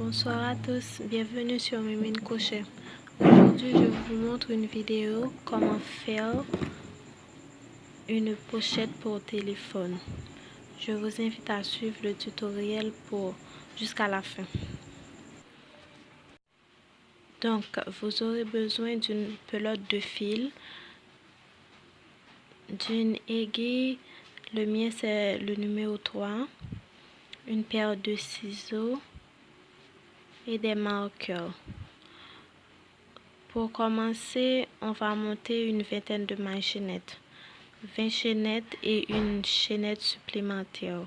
Bonsoir à tous, bienvenue sur Mimine Crochet. Aujourd'hui, je vous montre une vidéo comment faire une pochette pour téléphone. Je vous invite à suivre le tutoriel jusqu'à la fin. Donc, vous aurez besoin d'une pelote de fil, d'une aiguille, le mien c'est le numéro 3, une paire de ciseaux et des marqueurs. Pour commencer, on va monter une vingtaine de mailles chaînettes, 20 chaînettes et une chaînette supplémentaire.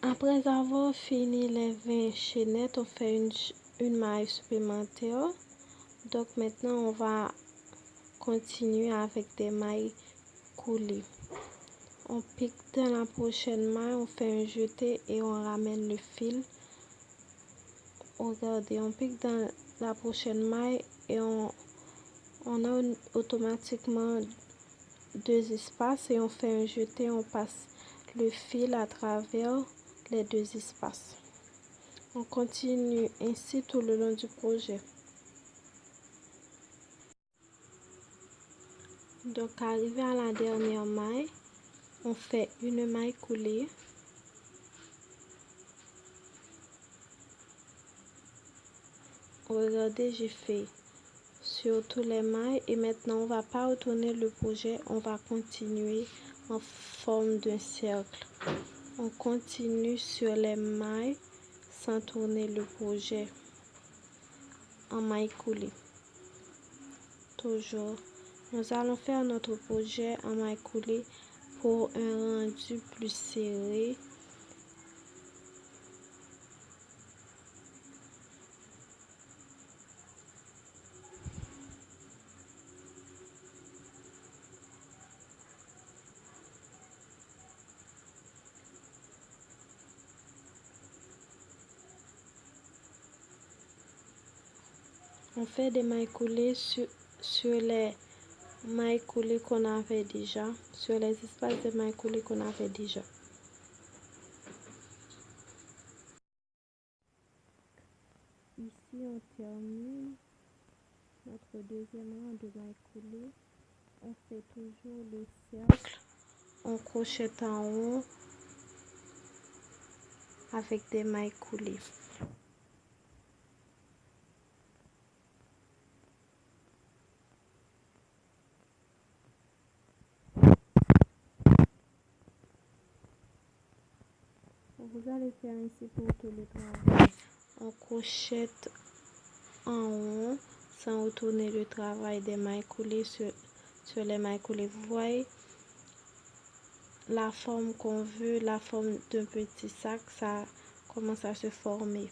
Après avoir fini les 20 chaînettes, on fait une maille supplémentaire. Donc maintenant, on va continuer avec des mailles coulées. On pique dans la prochaine maille, on fait un jeté et on ramène le fil. Regardez, on pique dans la prochaine maille et on a automatiquement deux espaces et on fait un jeté, on passe le fil à travers les deux espaces. On continue ainsi tout le long du projet. Donc, arrivé à la dernière maille, on fait une maille coulée. Regardez, j'ai fait sur tous les mailles et maintenant on va pas retourner le projet, on va continuer en forme d'un cercle. On continue sur les mailles sans tourner le projet en maille coulée. Toujours, nous allons faire notre projet en maille coulée pour un rendu plus serré. On fait des mailles coulées sur les mailles coulées qu'on avait déjà, sur les espaces de mailles coulées qu'on avait déjà. Ici, on termine notre deuxième rang de mailles coulées. On fait toujours le cercle. On crochette en haut avec des mailles coulées. Vous allez faire ainsi pour tout le travail. On crochette en haut sans retourner le travail des mailles coulées sur les mailles coulées. Vous voyez la forme qu'on veut, la forme d'un petit sac, ça commence à se former.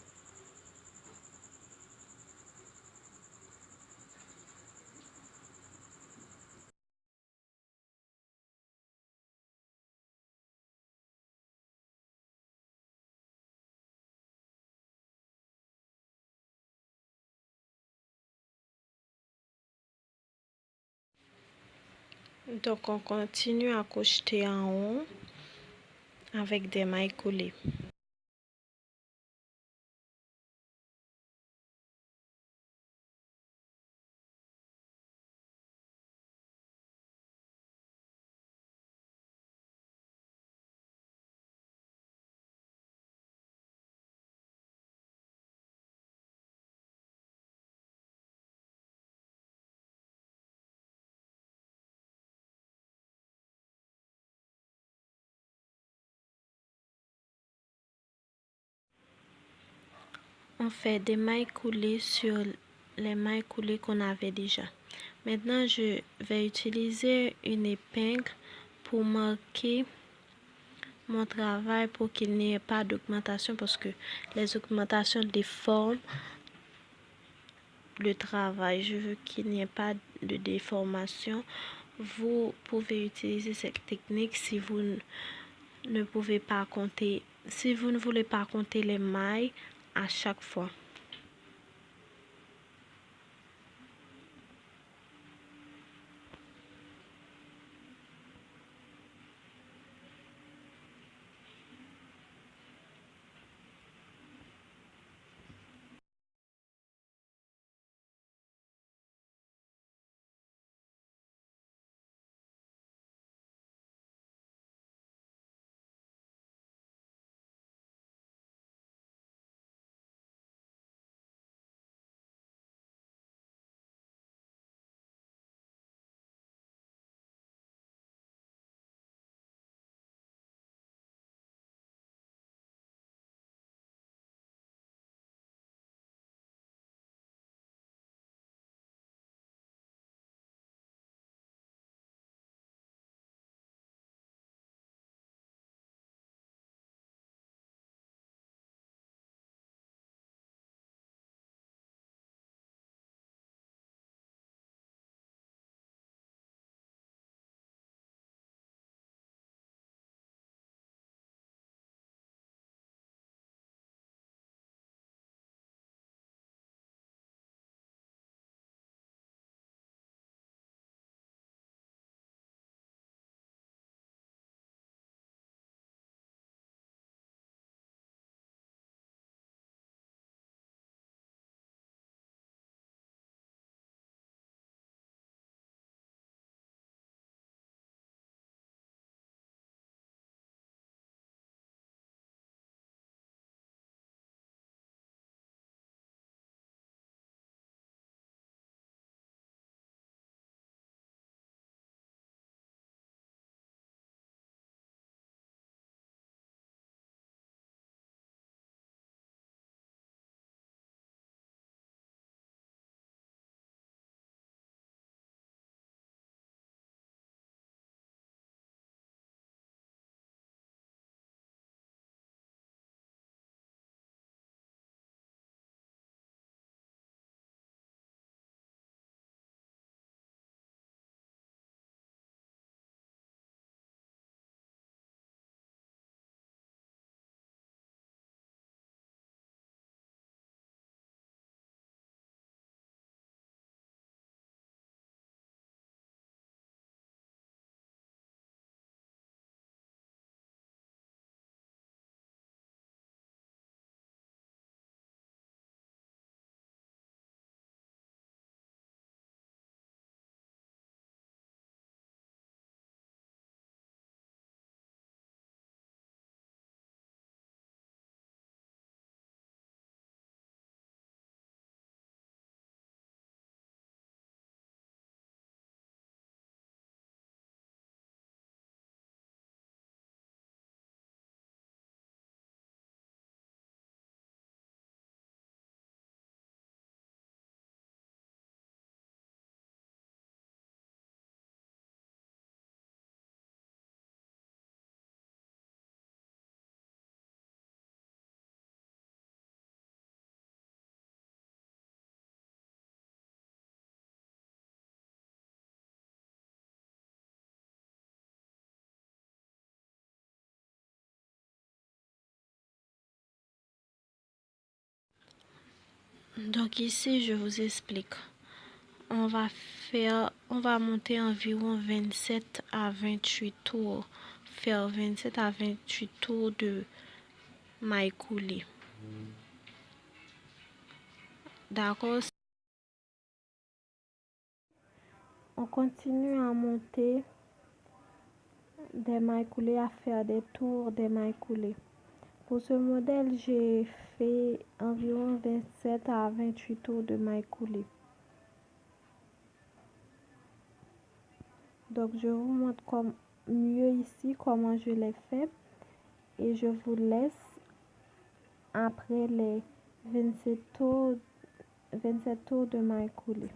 Donc on continue à crocheter en haut avec des mailles coulées. On fait des mailles coulées sur les mailles coulées qu'on avait déjà. Maintenant, je vais utiliser une épingle pour marquer mon travail pour qu'il n'y ait pas d'augmentation parce que les augmentations déforment le travail. Je veux qu'il n'y ait pas de déformation. Vous pouvez utiliser cette technique si vous ne pouvez pas compter, si vous ne voulez pas compter les mailles à chaque fois. Donc ici, je vous explique. On va monter environ 27 à 28 tours. Faire 27 à 28 tours de mailles coulées. D'accord? On continue à monter des mailles coulées, à faire des tours des mailles coulées. Pour ce modèle, j'ai fait environ 27 à 28 tours de mailles coulées. Donc, je vous montre mieux ici comment je l'ai fait. Et je vous laisse après les 27 tours de mailles coulées.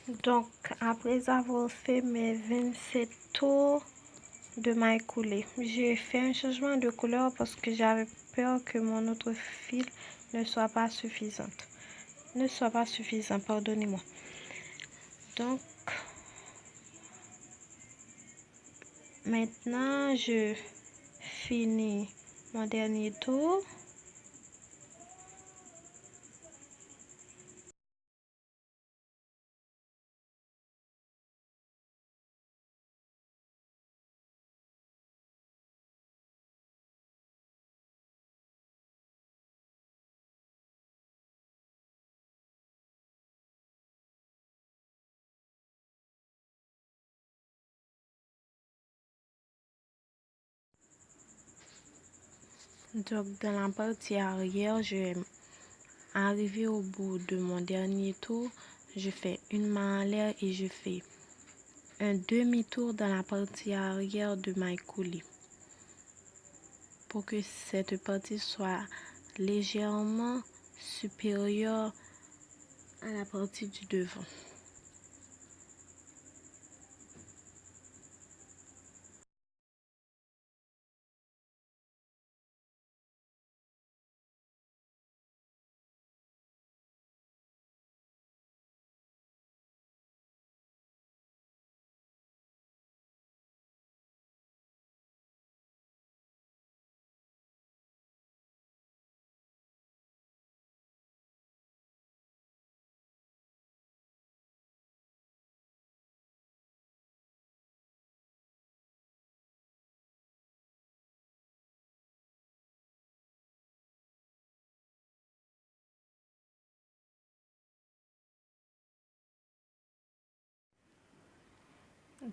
Donc, après avoir fait mes 27 tours de mailles coulées, j'ai fait un changement de couleur parce que j'avais peur que mon autre fil ne soit pas suffisant, pardonnez-moi. Donc, maintenant, je finis mon dernier tour. Donc, dans la partie arrière, je vais arriver au bout de mon dernier tour. Je fais une main en l'air et je fais un demi-tour dans la partie arrière de maille coulée pour que cette partie soit légèrement supérieure à la partie du devant.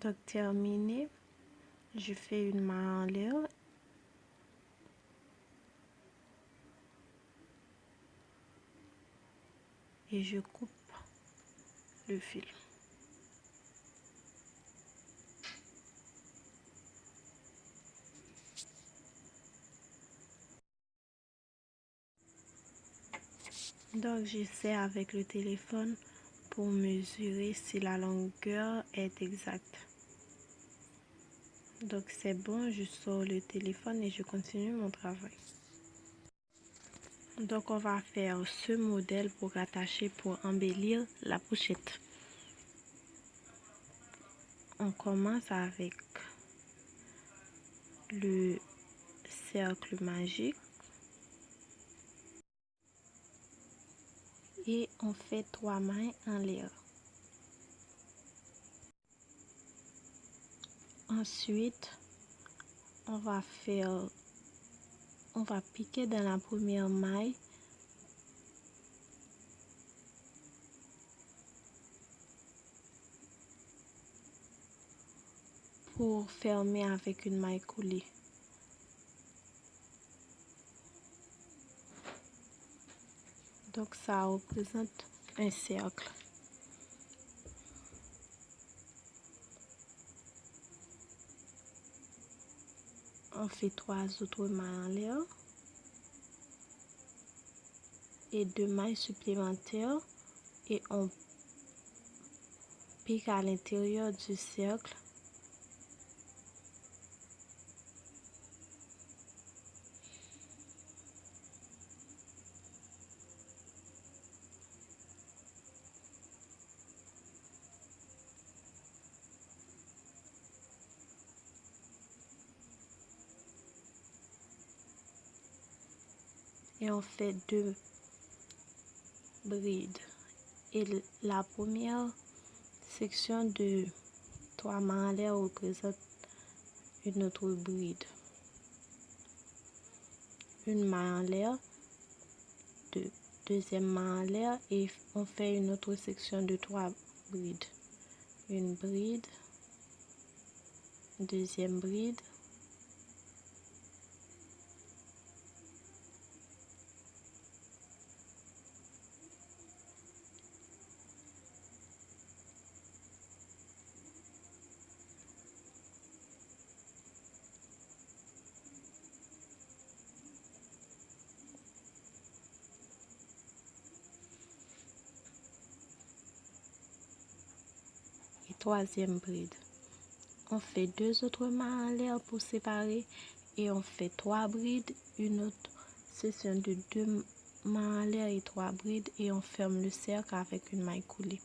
Donc terminé, je fais une main en l'air et je coupe le fil. Donc j'essaie avec le téléphone pour mesurer si la longueur est exacte. Donc c'est bon, je sors le téléphone et je continue mon travail. Donc on va faire ce modèle pour attacher, pour embellir la pochette. On commence avec le cercle magique et on fait 3 mailles en l'air. Ensuite, on va piquer dans la première maille pour fermer avec une maille coulée. Donc ça représente un cercle. On fait 3 autres mailles en l'air et 2 mailles supplémentaires et on pique à l'intérieur du cercle. Et on fait 2 brides. Et la première section de 3 mailles en l'air représente une autre bride. Une maille en l'air, deuxième maille en l'air et on fait une autre section de 3 brides. Une bride, deuxième bride, troisième bride. On fait 2 autres mailles en l'air pour séparer et on fait 3 brides, une autre session de 2 mailles en l'air et 3 brides et on ferme le cercle avec une maille coulée.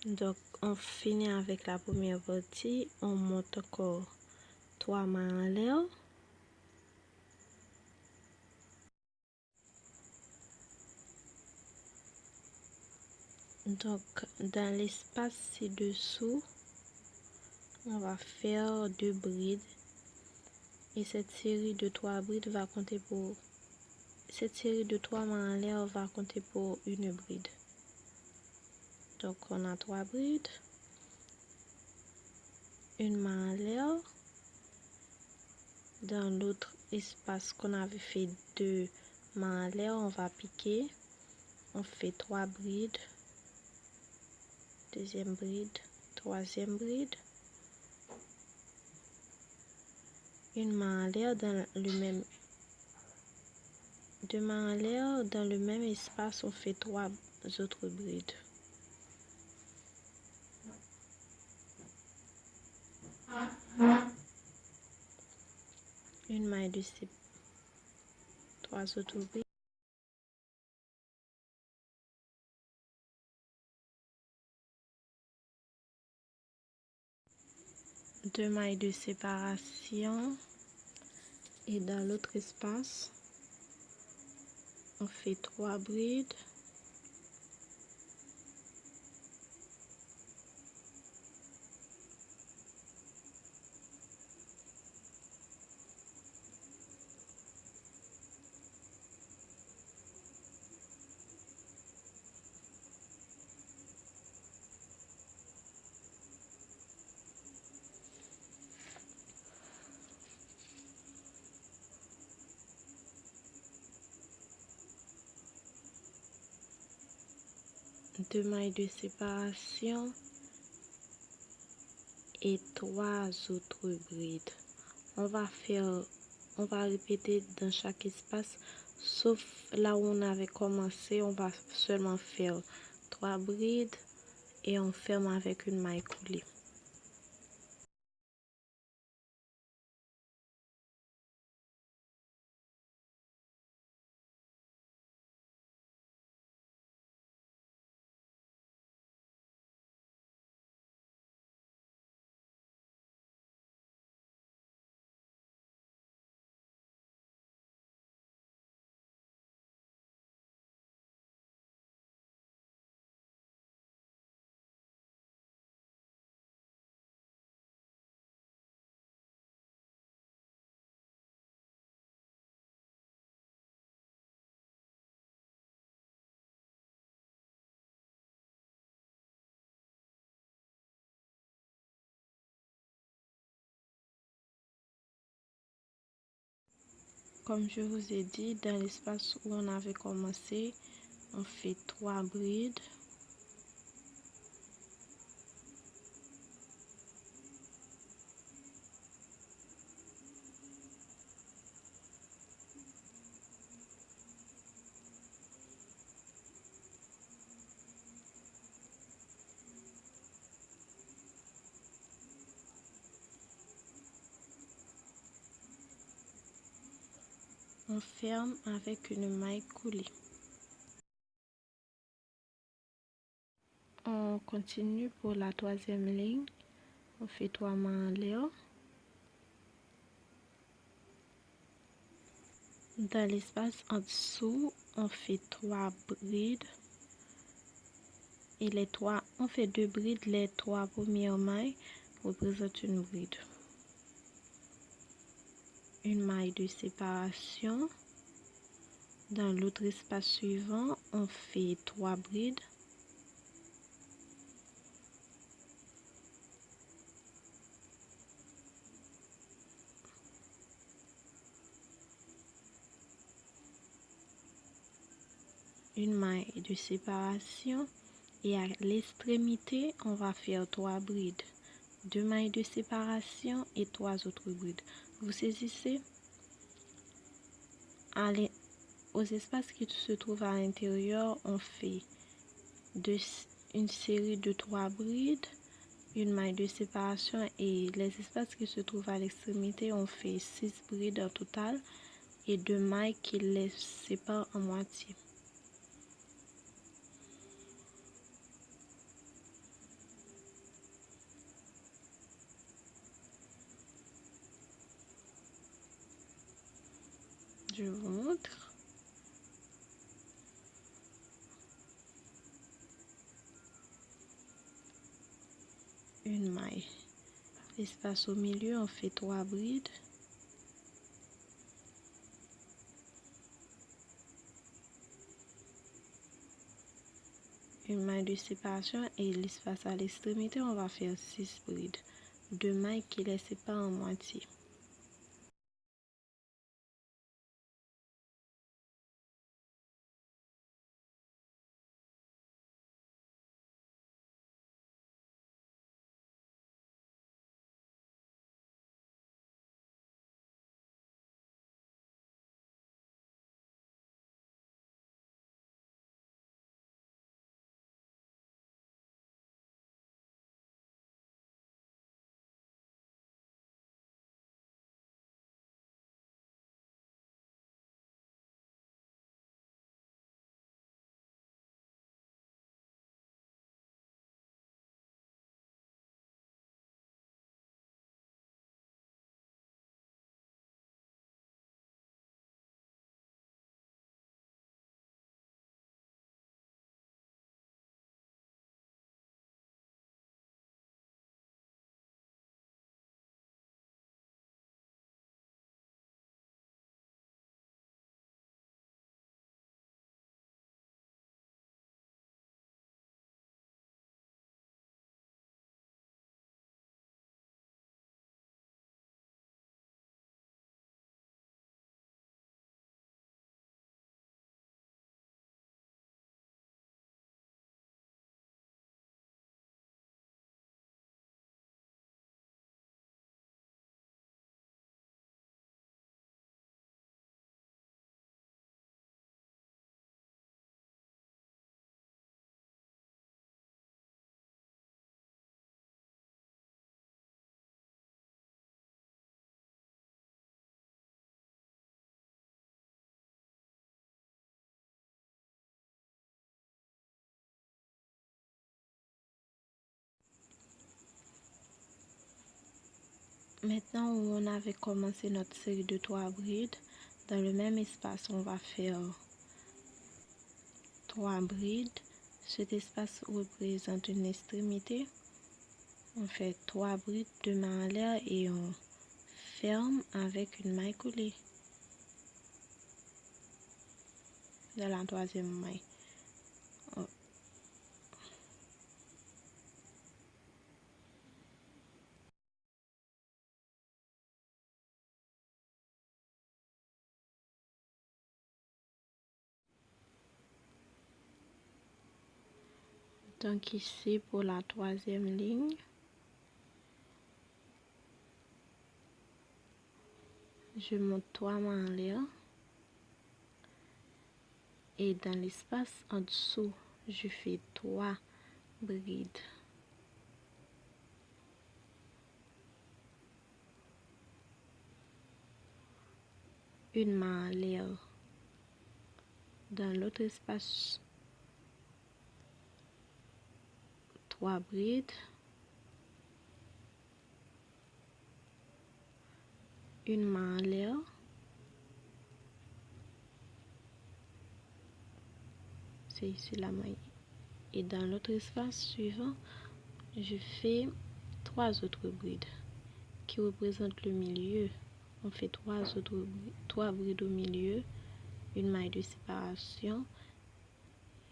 Donc on finit avec la première partie, on monte encore 3 mailles en l'air. Donc dans l'espace ci-dessous, on va faire 2 brides et cette série de 3 brides va compter pour cette série de 3 mailles en l'air va compter pour une bride. Donc on a 3 brides, une maille en l'air. Dans l'autre espace qu'on avait fait 2 mailles en l'air, on va piquer. On fait 3 brides, deuxième bride, troisième bride, une maille en l'air dans le même 2 mailles en l'air dans le même espace, on fait 3 autres brides. Une maille de ces 3 autres brides. Deux mailles de séparation et dans l'autre espace, on fait 3 brides. Deux mailles de séparation et 3 autres brides. On va répéter dans chaque espace, sauf là où on avait commencé, on va seulement faire 3 brides et on ferme avec une maille coulée. Comme je vous ai dit, dans l'espace où on avait commencé, on fait 3 brides. On ferme avec une maille coulée. On continue pour la troisième ligne. On fait 3 mailles en l'air. Dans l'espace en dessous, on fait 3 brides. Et on fait 2 brides. Les 3 premières mailles représentent une bride. Une maille de séparation. Dans l'autre espace suivant, on fait 3 brides. Une maille de séparation et à l'extrémité on va faire 3 brides, 2 mailles de séparation et 3 autres brides. Vous saisissez aux espaces qui se trouvent à l'intérieur, on fait une série de 3 brides, une maille de séparation, et les espaces qui se trouvent à l'extrémité, on fait 6 brides en total et 2 mailles qui les séparent en moitié. Je vous montre. Une maille. L'espace au milieu, on fait 3 brides. Une maille de séparation et l'espace à l'extrémité, on va faire 6 brides. 2 mailles qui les séparent en moitié. Maintenant où on avait commencé notre série de 3 brides, dans le même espace, on va faire 3 brides. Cet espace représente une extrémité. On fait 3 brides, 2 mailles en l'air et on ferme avec une maille coulée de la troisième maille. Donc ici pour la troisième ligne, je monte 3 mailles en l'air et dans l'espace en dessous, je fais 3 brides. Une maille en l'air dans l'autre espace 3 brides, une main en l'air, c'est ici la main, et dans l'autre espace suivant, je fais 3 autres brides qui représentent le milieu. On fait 3 brides au milieu, une maille de séparation,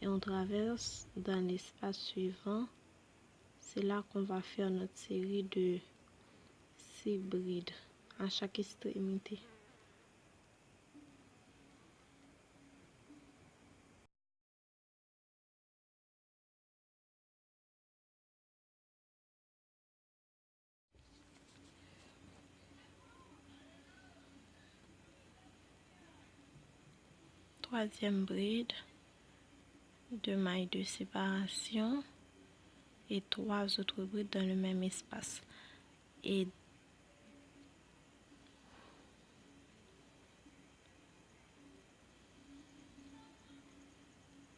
et on traverse dans l'espace suivant. C'est là qu'on va faire notre série de 6 brides à chaque extrémité. Troisième bride, 2 mailles de séparation et 3 autres brides dans le même espace. Et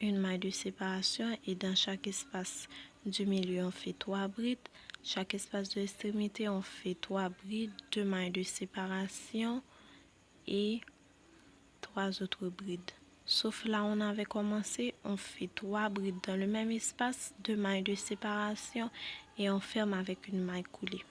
une maille de séparation, et dans chaque espace du milieu on fait 3 brides. Chaque espace de l'extrémité on fait 3 brides, 2 mailles de séparation et 3 autres brides. Sauf là on avait commencé, on fait 3 brides dans le même espace, 2 mailles de séparation et on ferme avec une maille coulée.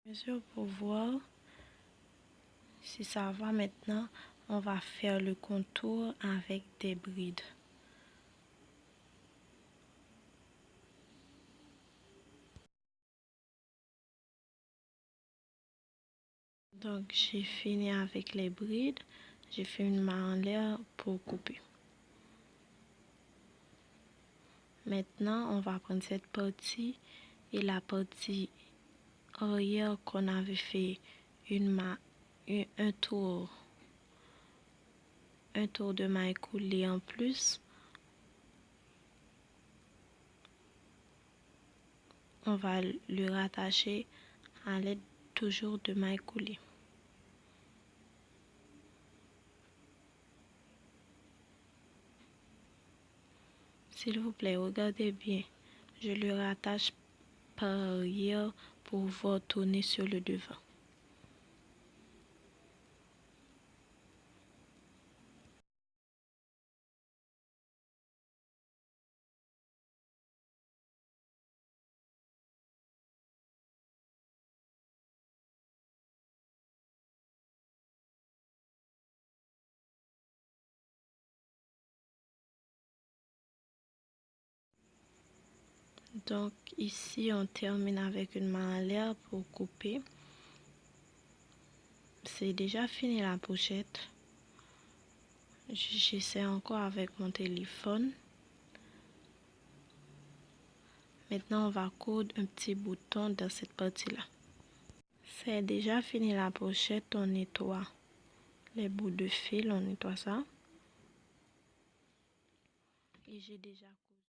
Mesure pour voir si ça va. Maintenant on va faire le contour avec des brides. Donc j'ai fini avec les brides, j'ai fait une main en l'air pour couper. Maintenant on va prendre cette partie et la partie arrière qu'on avait fait un tour de maille coulée en plus. On va le rattacher à l'aide toujours de maille coulée. S'il vous plaît, regardez bien Je le rattache par arrière pour pouvoir tourner sur le devant. Donc ici on termine avec une main à l'air pour couper. C'est déjà fini la pochette. J'essaie encore avec mon téléphone. Maintenant on va coudre un petit bouton dans cette partie-là. C'est déjà fini la pochette, on nettoie les bouts de fil, on nettoie ça. Et j'ai déjà